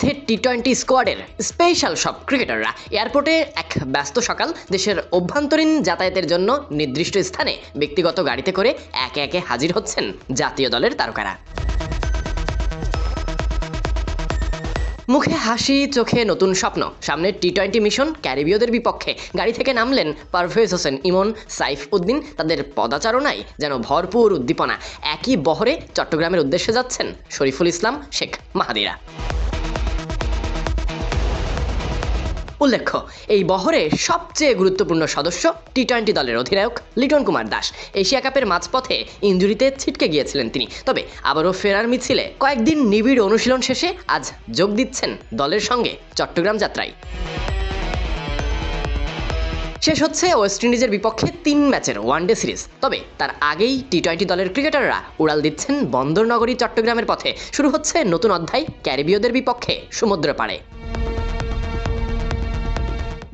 মাঠে টি-20 স্কোয়াডের স্পেশাল সব ক্রিকেটাররা। এয়ারপোর্টে এক ব্যস্ত সকাল, দেশের অভ্যন্তরীণ যাতায়াতের জন্য নির্দিষ্ট স্থানে ব্যক্তিগত গাড়িতে করে একে একে হাজির হচ্ছেন জাতীয় দলের তারকারা। মুখে হাসি, চোখে নতুন স্বপ্ন। সামনে টি-20 মিশন ক্যারিবীয়দের বিপক্ষে। গাড়ি থেকে নামলেন পারভেজ হোসেন ইমন, সাইফ উদ্দিন। তাদের পদাচারণায় যেন ভরপুর উদ্দীপনা। একই বহরে চট্টগ্রামের উদ্দেশ্যে যাচ্ছেন শরীফুল ইসলাম, শেখ মাহাদিরা। উল্লেখ্য, এই বহরে সবচেয়ে গুরুত্বপূর্ণ সদস্য টি-20 দলের অধিনায়ক লিটন কুমার দাস। এশিয়া কাপের মাঝপথে ইনজুরিতে ছিটকে গিয়েছিলেন তিনি, তবে আবারও ফেরার মিছিলে কয়েকদিন নিবিড় অনুশীলন শেষে আজ যোগ দিচ্ছেন দলের সঙ্গে চট্টগ্রাম যাত্রায়। শেষ হচ্ছে ওয়েস্ট ইন্ডিজের বিপক্ষে 3 ম্যাচের ওয়ানডে সিরিজ, তবে তার আগেই টি-20 দলের ক্রিকেটাররা উড়াল দিচ্ছেন বন্দরনগরী চট্টগ্রামের পথে। শুরু হচ্ছে নতুন অধ্যায় ক্যারিবীয়দের বিপক্ষে সমুদ্র পাড়ে।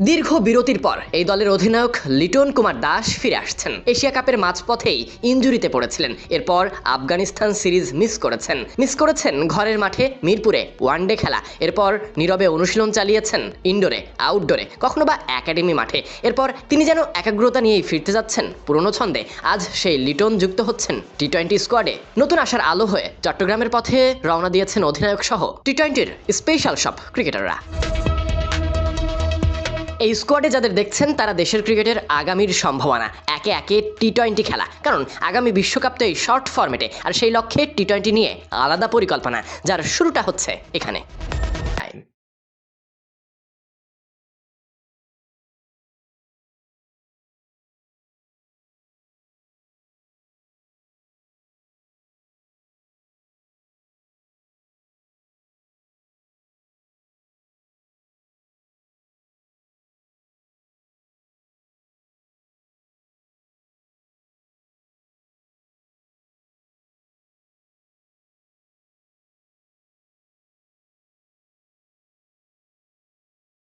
দীর্ঘ বিরতির পর এই দলের অধিনায়ক লিটন কুমার দাস ফিরে আসছেন। এশিয়া কাপের মাঝপথেই ইনজুরিতে পড়েছিলেন, এরপর আফগানিস্তান সিরিজ মিস করেছেন ঘরের মাঠে মিরপুরে ওয়ানডে খেলা। এরপর নীরবে অনুশীলন চালিয়েছেন ইনডোরে, আউটডোরে, কখনো বা একাডেমি মাঠে। এরপর তিনি যেন একাগ্রতা নিয়েই ফিরতে যাচ্ছেন পুরনো ছন্দে। আজ সেই লিটন যুক্ত হচ্ছেন টি-20 স্কোয়াডে। নতুন আশার আলো হয়ে চট্টগ্রামের পথে রওনা দিয়েছেন অধিনায়ক সহ টি-20-র স্পেশাল সব ক্রিকেটাররা। এই স্কোয়াডে যাদের দেখছেন তারা দেশের ক্রিকেটের আগামীর সম্ভাবনা। একে একে টি-20 খেলা, কারণ আগামী বিশ্বকাপ তো এই শর্ট ফরম্যাটে, আর সেই লক্ষ্যে টি-20 নিয়ে আলাদা পরিকল্পনা, যার শুরুটা হচ্ছে এখানে।